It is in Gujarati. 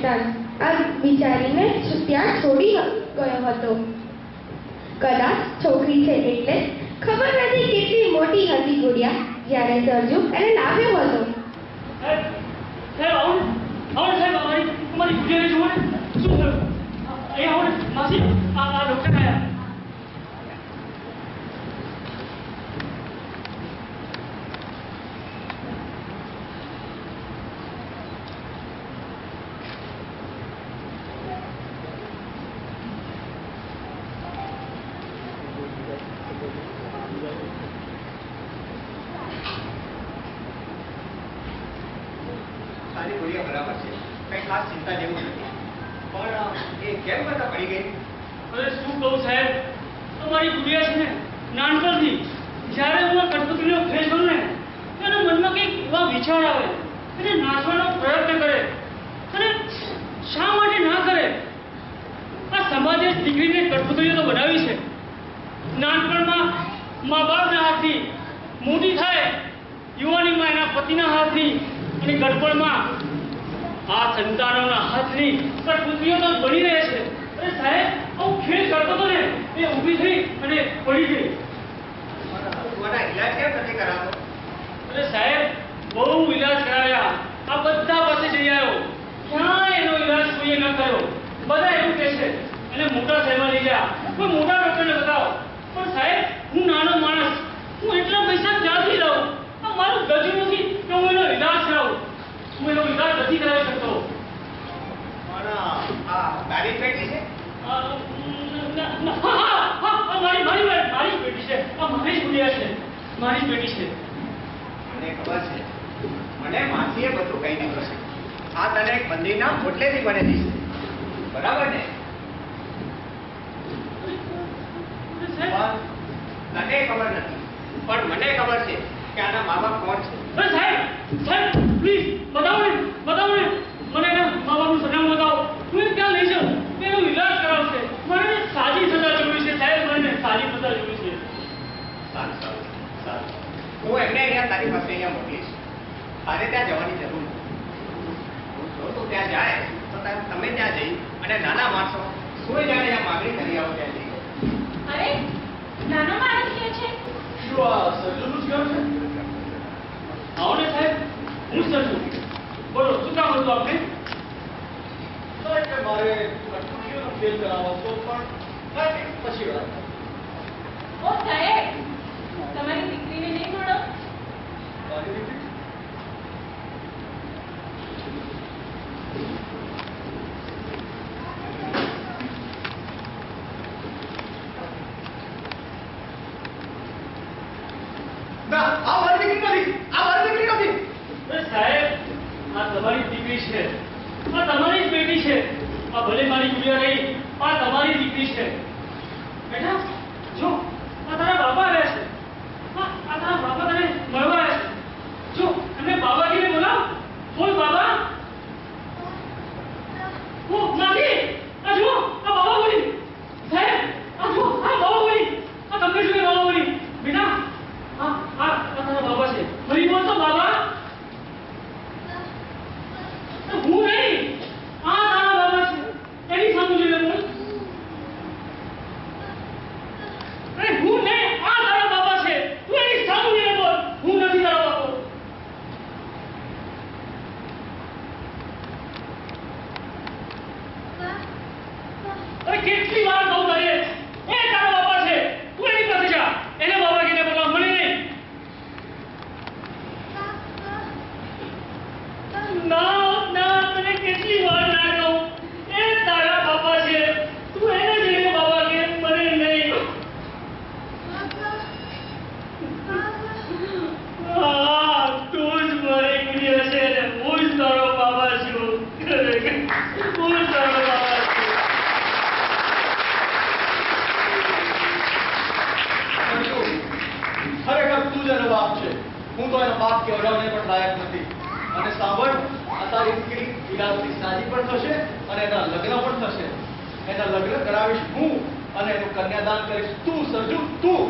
કન્યાદાન આ વિચારીને ત્યાં છોડી ગયો હતો. કદાચ છોકરી છે એટલે ખબર નથી કેટલી મોટી હતી ગુડિયા જ્યારે સરજુ એને લાવ્યો હતો. તારી ગુડિયા બરાબર છે, કઈ ખાસ ચિંતા જેવું નથી, પણ એ કેમ કરતા પડી ગઈ? અરે શું કહું સાહેબ, તમારી ગુડિયા છે ને નાનપણથી જ્યારે હું આ કઠપુતળીનો ખેલ કરું ને એના મનમાં કંઈક એવા વિચાર આવે અને નાચવાનો પ્રયત્ન કરે અને શા માટે ના કરે? આ સમાજે દીકરીને કઠપુતળીઓ તો બનાવી છે. નાનપણમાં મા બાપના હાથથી, મોટી થાય યુવાનીમાં એના પતિના હાથથી અને ગડપણમાં આ સંતાનોના હાથની કઠપુતળીઓ તો બની રહે છે. અરે સાહેબ, હું ખેલ કરતો હતો ને એ ઊભી થઈ અને પડી ગઈ. તમારા ઈલાજ કેમ નથી કરાતો? અરે સાહેબ, બહુ ઈલાજ કરાવ્યા, આ બધા પાસે જઈ આવ્યો, ક્યાંય એનો ઈલાજ કોઈએ ન કર્યો. બધા એવું કહે છે એને મોટા શહેરમાં લઈ જા, કોઈ મોટા ડોક્ટરને બતાવો. પણ સાહેબ, હું નાનો માણસ, હું એટલા પૈસા ક્યાંથી લાવું? આ મારું ગજું નથી કે હું એનો ઈલાજ કરાવું. હું એનો ઈલાજ નથી કરાવી શકતો. પણ આ તારી પેટી છે? મારી પેટી છે, આ મારી જ ગુડિયા છે, મારી પેટી છે. મને ખબર છે, મને માસીએ બધું કહી દીધું છે. આ તને એક મંદિરના પોટલેથી બનેલી છે, બરાબર ને? તને ખબર નથી, પણ મને ખબર છે કે આના મા બાપ કોણ છે. સાહેબ, પ્લીઝ બતાવો ને, મને એના મા બાપનું સરનામું બતાવો. હું એ ત્યાં લઈ જાઉં, એનો ઈલાજ કરાવશે. મને સાજી સજા જોઈ છે સાહેબ, મને સાજી સજા જોઈ છે. સારું. હું એમને અહીંયા તારી પાસે અહીંયા મોકલીશ. તારે ત્યાં જવાની જરૂર નથી. જો તું ત્યાં જાય તો તમે ત્યાં જઈ અને નાના માણસો સુઈ જાય ત્યાં માગણી કરી આવો ત્યાં જઈ. અરે નાનો માણસ કે છે? શું આ સરજુનું જ ઘર છે? આવો ને સાહેબ, હું સરજુ. બોલો, શું કામ હતું આપને? કે મારે કઠપુતળીઓનો ખેલ કરાવવો હતો, પણ પછી વાત. ઓ સાહેબ, તમારી દીકરીને નહીં મળો? મારી દીકરી ના, આ મારી દીકરી નથી. અરે સાહેબ, આ તમારી દીકરી છે, આ તમારી જ બેટી છે. આ ભલે મારી ગુડિયા રહી, આ તમારી દીકરી છે. બેટા જો, આ તારા બાપા આવ્યા છે. આ તારા બાપા તને મળવા આવ્યા છે. જો, એમને બાબાજીને બોલાવ. બોલ બાબા. ઓ નથી, આ જો, આ બાબા બોલી. સાહેબ, આ જો, આ બાબા બોલી. આ તમને શું કે બાબા બોલી? બેટા આ તારા બાબા છે. ફરી બોલ તો બાબા. હું નહીં, આ તારા બાબા છે. એની સામું જોઈને બોલ. અરે હું નહીં, આ તારા બાબા છે. તું એની સામું જોઈને બોલ. હું નથી તારો બાપો. અરે કેટલી વાર કહું તને, એ તારો બાપા છે. તું એની પાસે જા. એને બાબા કહીને બોલાવ, મને નહીં. ના, તને કેટલી વાર ના કહું, એ તારા બાપા છે. તું એને જઈને બાબા કે, મને નહીં. હા, તું જ મારી ગુડિયા છે ને હું જ તારો બાબા છું. હું જ તારો બાબા છું. ખરેખર તું જ એનો બાપ છે. હું તો એનો બાપ કહેવડાવને પણ લાયક નથી. અને સાંભળ, આ તારી દીકરી વિલાસથી સાજી પણ થશે અને એના લગ્ન પણ થશે. એના લગ્ન કરાવીશ હું અને એનું કન્યાદાન કરીશ તું, સરજુ, તું.